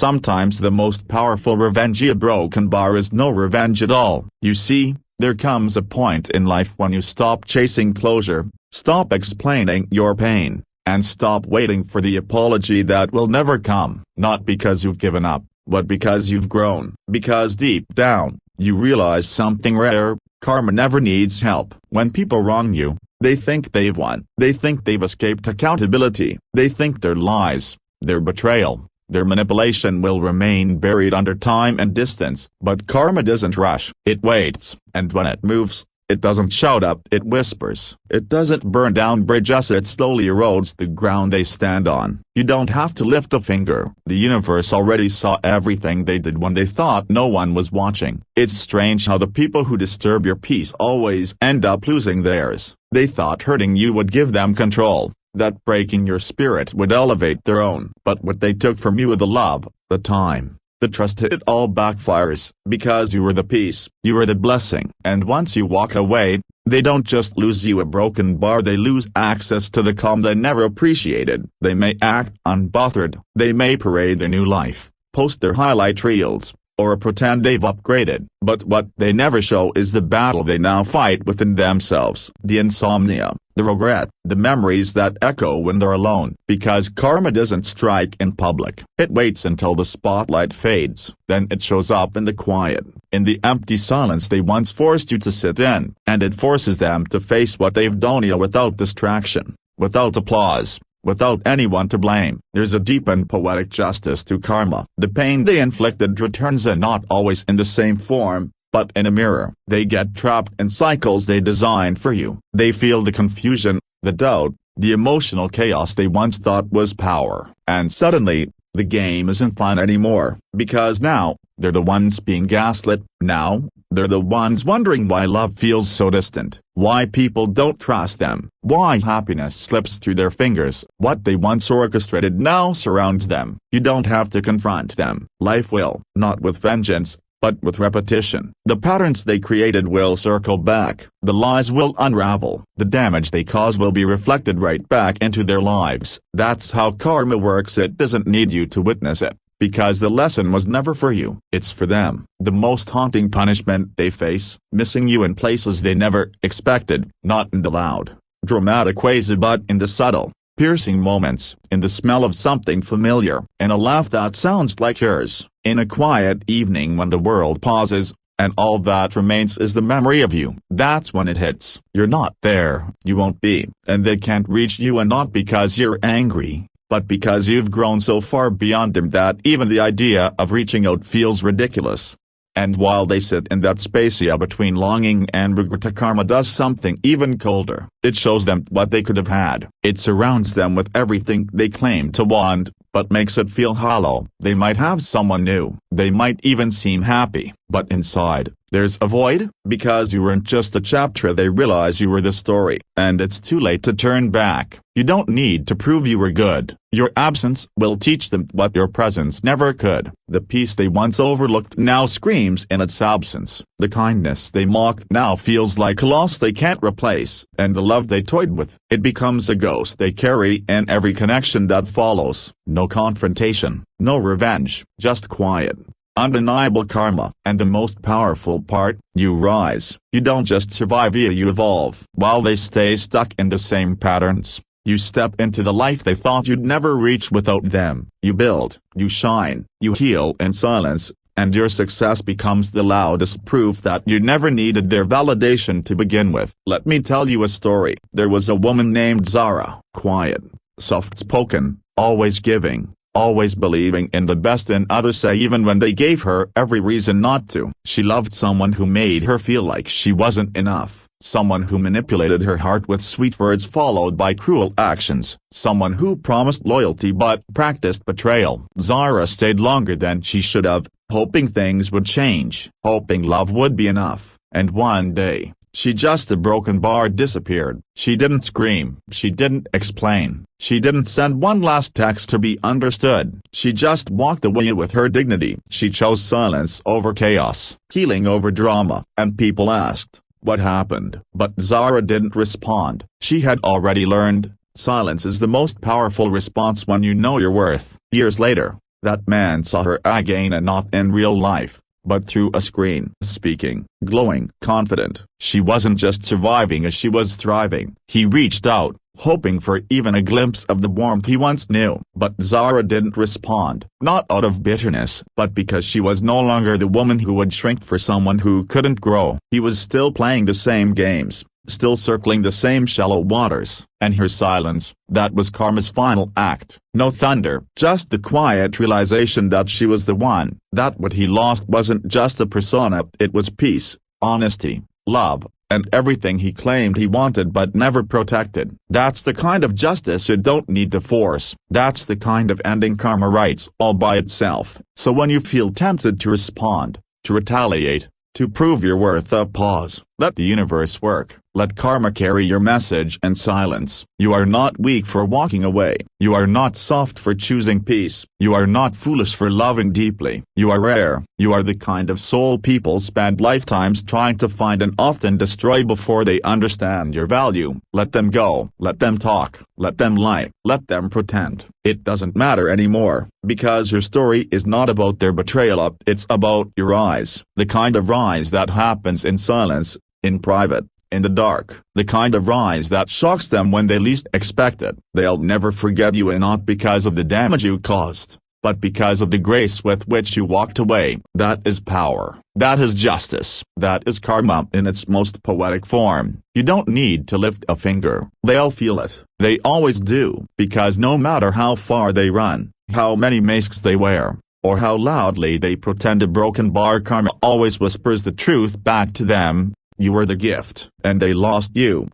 sometimes the most powerful revenge. A broken bar is no revenge at all. You see, there comes a point in life when you stop chasing closure, stop explaining your pain, and stop waiting for the apology that will never come. Not because you've given up, but because you've grown. Because deep down, you realize something rare: karma never needs help. When people wrong you, they think they've won. They think they've escaped accountability. They think their lies, their betrayal, their manipulation will remain buried under time and distance. But karma doesn't rush. It waits, and when it moves, it doesn't shout up, it whispers. It doesn't burn down bridges, it slowly erodes the ground they stand on. You don't have to lift a finger. The universe already saw everything they did when they thought no one was watching. It's strange how the people who disturb your peace always end up losing theirs. They thought hurting you would give them control, that breaking your spirit would elevate their own. But what they took from you, the love, the time, the trust, it all backfires, because you were the peace, you were the blessing. And once you walk away, they don't just lose you a broken bar, they lose access to the calm they never appreciated. They may act unbothered, they may parade their new life, post their highlight reels, or pretend they've upgraded. But what they never show is the battle they now fight within themselves. The insomnia, the regret, the memories that echo when they're alone. Because karma doesn't strike in public. It waits until the spotlight fades. Then it shows up in the quiet, in the empty silence they once forced you to sit in. And it forces them to face what they've done without distraction, without applause, without anyone to blame. There's a deep and poetic justice to karma. The pain they inflicted returns, and not always in the same form, but in a mirror. They get trapped in cycles they designed for you. They feel the confusion, the doubt, the emotional chaos they once thought was power. And suddenly, the game isn't fun anymore. Because now, they're the ones being gaslit. Now, they're the ones wondering why love feels so distant, why people don't trust them, why happiness slips through their fingers. What they once orchestrated now surrounds them. You don't have to confront them. Life will, not with vengeance, but with repetition. The patterns they created will circle back. The lies will unravel. The damage they cause will be reflected right back into their lives. That's how karma works. It doesn't need you to witness it, because the lesson was never for you. It's for them. The most haunting punishment they face: missing you in places they never expected, not in the loud, dramatic ways, but in the subtle, piercing moments, in the smell of something familiar, in a laugh that sounds like yours, in a quiet evening when the world pauses, and all that remains is the memory of you. That's when it hits. You're not there, you won't be, and they can't reach you, and not because you're angry, but because you've grown so far beyond them that even the idea of reaching out feels ridiculous. And while they sit in that space between longing and regret, karma does something even colder. It shows them what they could have had. It surrounds them with everything they claim to want, but makes it feel hollow. They might have someone new. They might even seem happy. But inside, there's a void. Because you weren't just a chapter, they realize you were the story. And it's too late to turn back. You don't need to prove you were good. Your absence will teach them what your presence never could. The peace they once overlooked now screams in its absence. The kindness they mocked now feels like a loss they can't replace. And the love they toyed with, it becomes a ghost they carry in every connection that follows. No confrontation, no revenge, just quiet, undeniable karma. And the most powerful part, you rise. You don't just survive, you evolve. While they stay stuck in the same patterns, you step into the life they thought you'd never reach without them. You build, you shine, you heal in silence, and your success becomes the loudest proof that you never needed their validation to begin with. Let me tell you a story. There was a woman named Zara. Quiet, soft-spoken, always giving, always believing in the best in others, even when they gave her every reason not to. She loved someone who made her feel like she wasn't enough. Someone who manipulated her heart with sweet words followed by cruel actions. Someone who promised loyalty but practiced betrayal. Zara stayed longer than she should have, hoping things would change, hoping love would be enough. And one day, a broken bar disappeared. She didn't scream. She didn't explain. She didn't send one last text to be understood. She just walked away with her dignity. She chose silence over chaos, healing over drama. And people asked, what happened? But Zara didn't respond. She had already learned, silence is the most powerful response when you know your worth. Years later, That man saw her again, and not in real life, but through a screen. Speaking, glowing, confident. She wasn't just surviving as she was thriving. He reached out, hoping for even a glimpse of the warmth he once knew. But Zara didn't respond, not out of bitterness, but because she was no longer the woman who would shrink for someone who couldn't grow. He was still playing the same games, still circling the same shallow waters, and her silence, that was karma's final act. No thunder, just the quiet realization that she was the one, that what he lost wasn't just a persona, it was peace, honesty, love, and everything he claimed he wanted but never protected. That's the kind of justice you don't need to force. That's the kind of ending karma writes all by itself. So when you feel tempted to respond, to retaliate, to prove your worth, pause. Let the universe work. Let karma carry your message in silence. You are not weak for walking away. You are not soft for choosing peace. You are not foolish for loving deeply. You are rare. You are the kind of soul people spend lifetimes trying to find and often destroy before they understand your value. Let them go. Let them talk. Let them lie. Let them pretend. It doesn't matter anymore, because your story is not about their betrayal, it's about your rise. The kind of rise that happens in silence, in private, in the dark. The kind of rise that shocks them when they least expect it. They'll never forget you, and not because of the damage you caused, but because of the grace with which you walked away. That is power. That is justice. That is karma in its most poetic form. You don't need to lift a finger. They'll feel it. They always do. Because no matter how far they run, how many masks they wear, or how loudly they pretend a broken bar, karma always whispers the truth back to them. You were the gift, and they lost you.